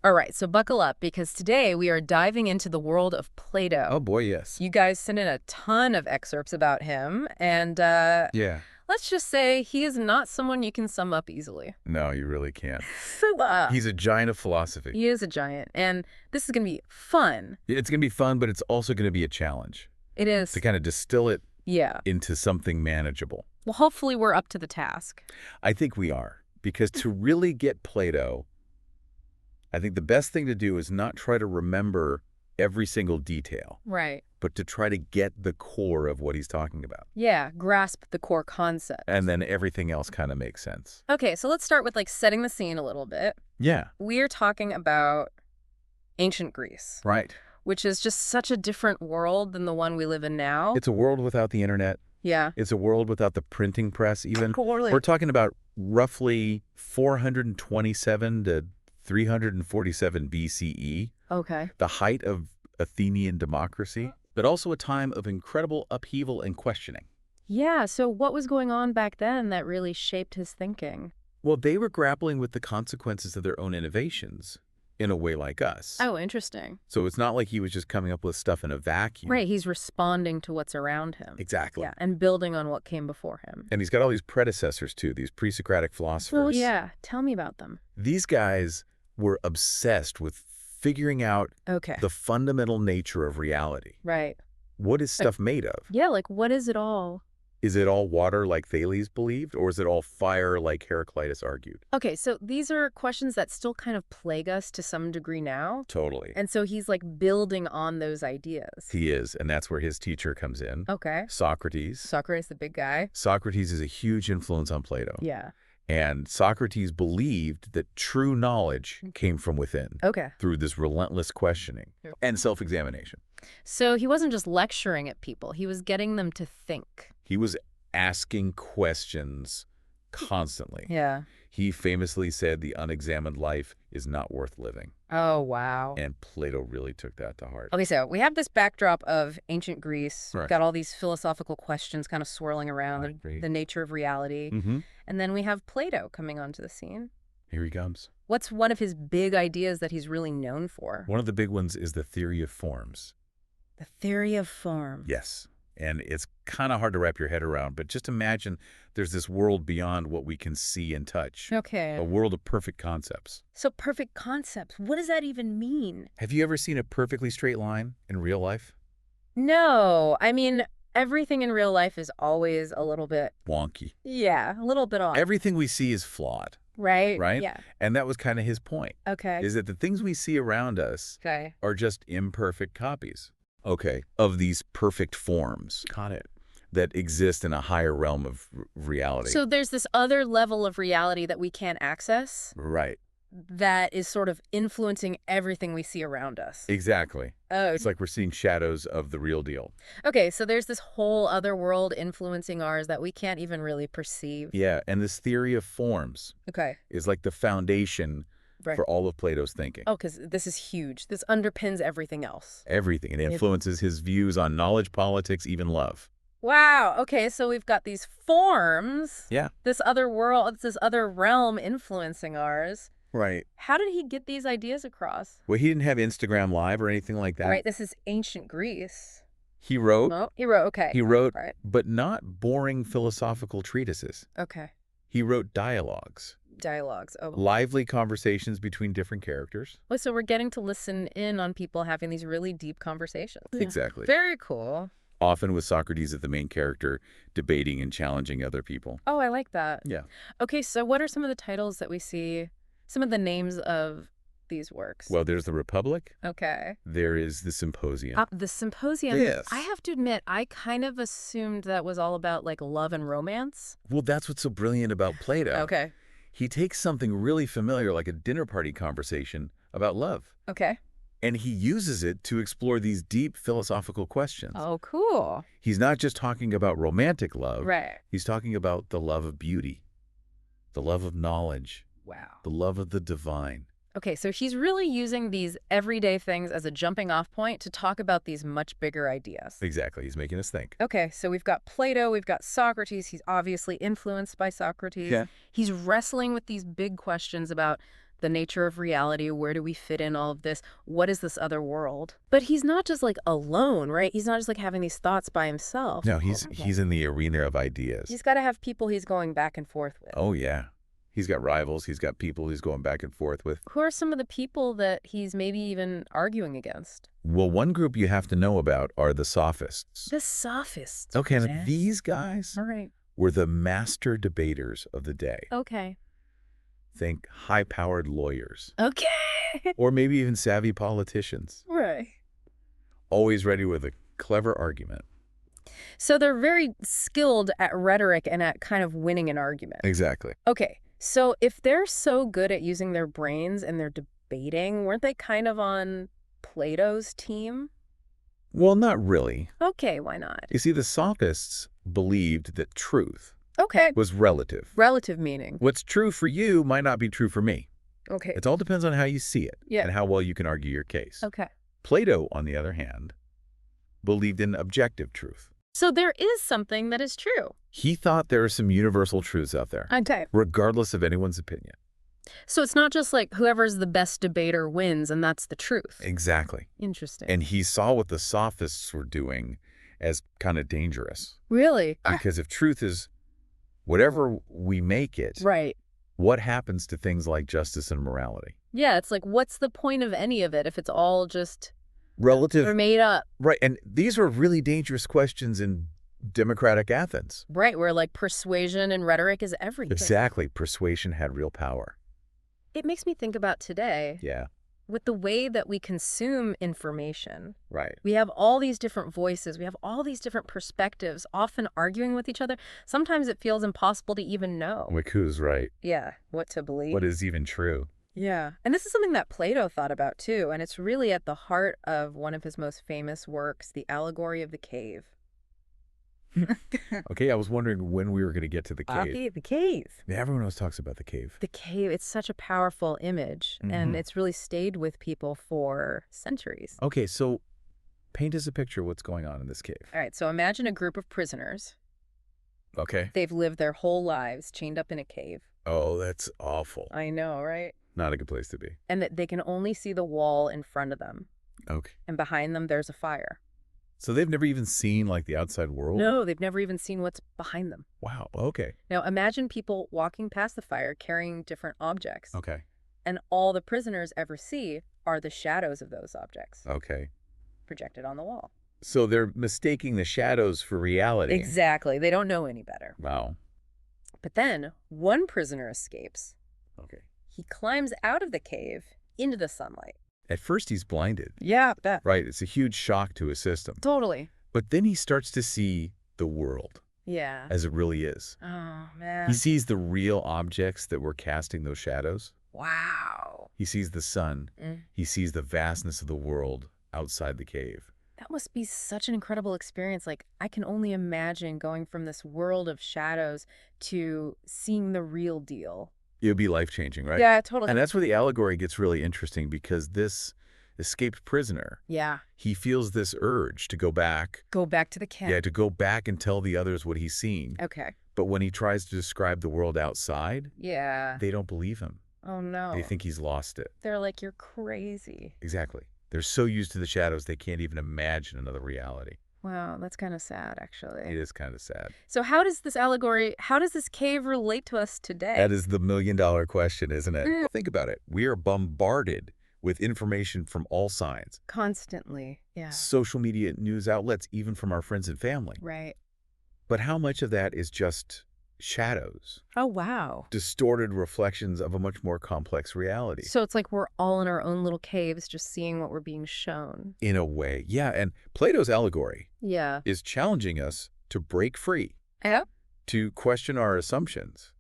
All right, so buckle up because today we are diving into the world of Plato. Oh boy, yes. You guys sent in a ton of excerpts about him, and Yeah. let's just say he is not someone you can sum up easily. No, you really can't. So, He's a giant of philosophy. he is a giant, and this is going to be fun. It's going to be fun, but it's also going to be a challenge It is. to kind of distill it Yeah. into something manageable. Well, hopefully we're up to the task. I think we are, because to really get Plato, I think the best thing to do is not try to remember every single detail, Right. but to try to get the core of what he's talking about. Yeah, grasp the core concept. And then everything else kind of makes sense. Okay, so let's start with setting the scene a little bit. Yeah. We're talking about ancient Greece, Right. which is just such a different world than the one we live in now. It's a world without the internet. Yeah. It's a world without the printing press even. Totally. We're talking about roughly 427 to 347 BCE, Okay. the height of Athenian democracy, but also a time of incredible upheaval and questioning. Yeah, so what was going on back then that really shaped his thinking? Well, they were grappling with the consequences of their own innovations in a way like us. Oh, interesting. So it's not like he was just coming up with stuff in a vacuum. Right, he's responding to what's around him. Exactly. Yeah, and building on what came before him. And he's got all these predecessors, too, these pre-Socratic philosophers. Well, yeah, tell me about them. These guys were obsessed with figuring out Okay. the fundamental nature of reality. Right. What is stuff made of? Yeah, what is it all? Is it all water like Thales believed, or is it all fire like Heraclitus argued? Okay, so these are questions that still kind of plague us to some degree now. Totally. And so he's building on those ideas. He is, and that's where his teacher comes in. Okay. Socrates. Socrates, the big guy. Socrates is a huge influence on Plato. Yeah. And Socrates believed that true knowledge came from within Okay. through this relentless questioning and self-examination. So he wasn't just lecturing at people, he was getting them to think. He was asking questions constantly. Yeah. He famously said the unexamined life is not worth living. Oh, wow. And Plato really took that to heart. Okay, so we have this backdrop of ancient Greece. Right. We've got all these philosophical questions kind of swirling around, I agree. the nature of reality. Mm-hmm. And then we have Plato coming onto the scene. Here he comes. What's one of his big ideas that he's really known for? One of the big ones is the theory of forms. The theory of form. Yes. And it's kind of hard to wrap your head around, but just imagine there's this world beyond what we can see and touch. Okay. A world of perfect concepts. So perfect concepts. What does that even mean? Have you ever seen a perfectly straight line in real life? No. I mean, everything in real life is always a little bit, Wonky. yeah, a little bit off. Everything we see is flawed, Right? right? Yeah. And that was kind of his point, Okay. is that the things we see around us Okay. are just imperfect copies, of these perfect forms. Got it. That exist in a higher realm of reality. So there's this other level of reality that we can't access Right. that is sort of influencing everything we see around us. Exactly. Oh, It's like we're seeing shadows of the real deal. okay. So there's this whole other world influencing ours that we can't even really perceive. Yeah, and this theory of forms Okay. is like the foundation Right. for all of Plato's thinking. Oh, because this is huge. This underpins everything else. Everything. It influences his views on knowledge, politics, even love. Wow. Okay. So we've got these forms. Yeah. This other world, this other realm influencing ours. Right. How did he get these ideas across? Well, he didn't have Instagram Live or anything like that. Right. This is ancient Greece. He wrote, No, he wrote. Okay. he wrote, Right. but not boring philosophical treatises. Okay. He wrote dialogues, Dialogues. Oh. lively conversations between different characters. Well, so we're getting to listen in on people having these really deep conversations. Exactly. Very cool. Often with Socrates as the main character, debating and challenging other people. Oh, I like that. Yeah. Okay, so what are some of the titles that we see, some of the names of these works? Well, there's the Republic. Okay. There is the Symposium. The Symposium. Yes. I have to admit, I kind of assumed that was all about love and romance. Well, that's what's so brilliant about Plato. Okay. He takes something really familiar, like a dinner party conversation about love, Okay. and he uses it to explore these deep philosophical questions. Oh, cool. He's not just talking about romantic love. Right. He's talking about the love of beauty, the love of knowledge, Wow. the love of the divine. Okay, so he's really using these everyday things as a jumping off point to talk about these much bigger ideas. Exactly. He's making us think. Okay, so we've got Plato, we've got Socrates. He's obviously influenced by Socrates. Yeah. He's wrestling with these big questions about the nature of reality, where do we fit in all of this, what is this other world? But he's not just like alone, right? He's not just like having these thoughts by himself. No, he's in the arena of ideas. He's got to have people he's going back and forth with. Oh, yeah. He's got rivals. He's got people he's going back and forth with. Who are some of the people that he's maybe even arguing against? Well, one group you have to know about are the sophists. The sophists. Okay, and Yes. these guys All right. were the master debaters of the day. Okay. Think high-powered lawyers, Okay. or maybe even savvy politicians, Right. always ready with a clever argument. So they're very skilled at rhetoric and at kind of winning an argument. Exactly. Okay. So if they're so good at using their brains and they're debating, weren't they kind of on Plato's team? Well, not really. Okay, why not? You see, the sophists believed that truth Okay. was relative. Relative meaning. What's true for you might not be true for me. Okay. It all depends on how you see it Yeah. and how well you can argue your case. Okay. Plato, on the other hand, believed in objective truth. So there is something that is true. He thought there are some universal truths out there, Okay. regardless of anyone's opinion. So it's not just like whoever's the best debater wins and that's the truth. Exactly. Interesting. And he saw what the sophists were doing as kind of dangerous. Really? Because if truth is whatever we make it, Right. what happens to things like justice and morality? Yeah, it's like, what's the point of any of it if it's all just Relative. or made up? Right. And these are really dangerous questions in democratic Athens. Right, where like persuasion and rhetoric is everything. Exactly. Persuasion had real power. It makes me think about today Yeah. with the way that we consume information. Right. We have all these different voices. We have all these different perspectives, often arguing with each other. Sometimes it feels impossible to even know. Like who's right? Yeah, what to believe. What is even true? Yeah. And this is something that Plato thought about too, and it's really at the heart of one of his most famous works, The Allegory of the Cave. Okay, I was wondering when we were going to get to the cave. Okay, the cave. Yeah, everyone always talks about the cave. The cave, it's such a powerful image, and it's really stayed with people for centuries. Okay, so paint us a picture of what's going on in this cave. All right, so imagine a group of prisoners. Okay. They've lived their whole lives chained up in a cave. Oh, that's awful. I know, right? Not a good place to be. And that they can only see the wall in front of them. Okay. And behind them, there's a fire. So they've never even seen, like, the outside world? No, they've never even seen what's behind them. Wow, okay. Now, imagine people walking past the fire carrying different objects. Okay. And all the prisoners ever see are the shadows of those objects Okay. projected on the wall. So they're mistaking the shadows for reality. Exactly. They don't know any better. Wow. But then one prisoner escapes. Okay. He climbs out of the cave into the sunlight. At first he's blinded. Yeah, that. Right, it's a huge shock to his system. Totally. But then he starts to see the world Yeah. as it really is. Oh, man. He sees the real objects that were casting those shadows. Wow. He sees the sun. Mm. He sees the vastness of the world outside the cave. That must be such an incredible experience. Like, I can only imagine going from this world of shadows to seeing the real deal. It would be life-changing, right? Yeah, totally. And that's where the allegory gets really interesting, because this escaped prisoner, Yeah. he feels this urge to go back. Go back to the camp. Yeah, to go back and tell the others what he's seen. Okay. But when he tries to describe the world outside, Yeah. they don't believe him. Oh, no. They think he's lost it. They're like, you're crazy. Exactly. They're so used to the shadows, they can't even imagine another reality. Wow, that's kind of sad, actually. It is kind of sad. So how does this cave relate to us today? That is the million-dollar question, isn't it? Mm. Think about it. We are bombarded with information from all sides. Constantly. Yeah. Social media, news outlets, even from our friends and family. Right. But how much of that is just shadows? Oh, wow. Distorted reflections of a much more complex reality. So it's like we're all in our own little caves just seeing what we're being shown. In a way, yeah. And Plato's allegory Yeah. is challenging us to break free, Yeah. to question our assumptions,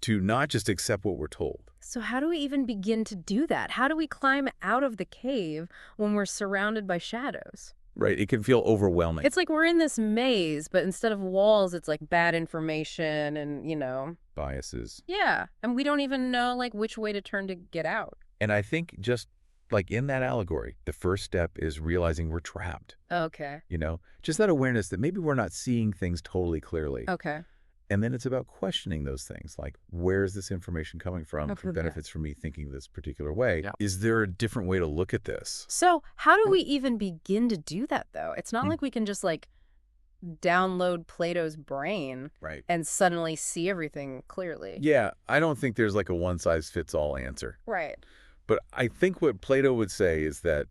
to not just accept what we're told. So how do we even begin to do that? How do we climb out of the cave when we're surrounded by shadows? Right? It can feel overwhelming. It's like we're in this maze, but instead of walls, it's like bad information and. Biases. Yeah. And we don't even know like which way to turn to get out. And I think just like in that allegory, the first step is realizing we're trapped. Okay. Just that awareness that maybe we're not seeing things totally clearly. Okay. And then it's about questioning those things, like, where is this information coming from Okay. for benefits for me thinking this particular way? Yeah. Is there a different way to look at this? So how do we even begin to do that, though? It's not Hmm. like we can just, like, download Plato's brain Right. and suddenly see everything clearly. Yeah, I don't think there's like a one-size-fits-all answer. Right. But I think what Plato would say is that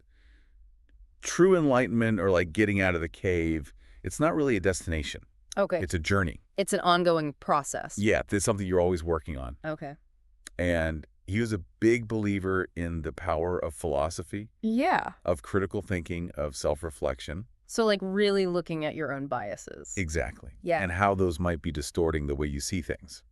true enlightenment, or like getting out of the cave, it's not really a destination. Okay. It's a journey. It's an ongoing process. Yeah, it's something you're always working on. Okay. And he was a big believer in the power of philosophy, Yeah. of critical thinking, of self-reflection. So, like, really looking at your own biases. Exactly. Yeah. And how those might be distorting the way you see things.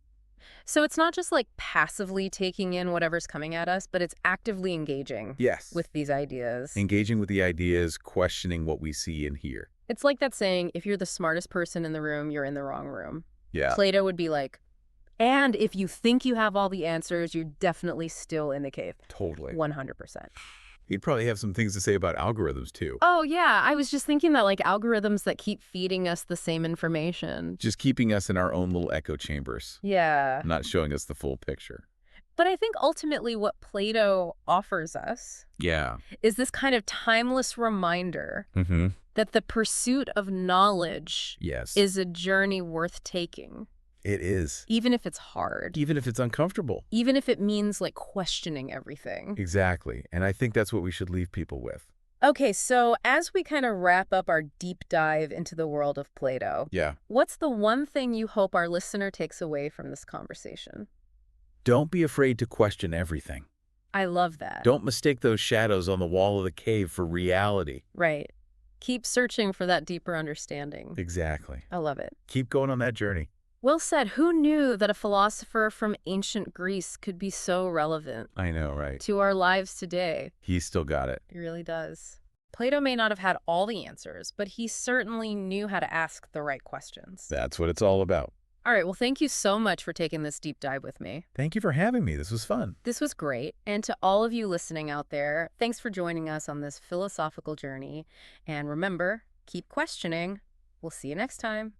So it's not just, like, passively taking in whatever's coming at us, but it's actively engaging Yes. with these ideas. Engaging with the ideas, questioning what we see and hear. It's like that saying, if you're the smartest person in the room, you're in the wrong room. Yeah. Plato would be like, and if you think you have all the answers, you're definitely still in the cave. Totally. 100%. He'd probably have some things to say about algorithms, too. Oh, yeah. I was just thinking that, like, algorithms that keep feeding us the same information. Just keeping us in our own little echo chambers, Yeah. not showing us the full picture. But I think ultimately what Plato offers us Yeah. is this kind of timeless reminder Mm-hmm. that the pursuit of knowledge Yes. is a journey worth taking, It is. even if it's hard, Even if it's uncomfortable. even if it means, like, questioning everything. Exactly. And I think that's what we should leave people with. Okay, so as we kind of wrap up our deep dive into the world of Plato, Yeah. what's the one thing you hope our listener takes away from this conversation? Don't be afraid to question everything. I love that. Don't mistake those shadows on the wall of the cave for reality. Right. Keep searching for that deeper understanding. Exactly. I love it. Keep going on that journey. Well said. Who knew that a philosopher from ancient Greece could be so relevant I know, right? to our lives today? He's still got it. It really does. Plato may not have had all the answers, but he certainly knew how to ask the right questions. That's what it's all about. All right, well, thank you so much for taking this deep dive with me. Thank you for having me. This was fun. This was great. And to all of you listening out there, thanks for joining us on this philosophical journey. And remember, keep questioning. We'll see you next time.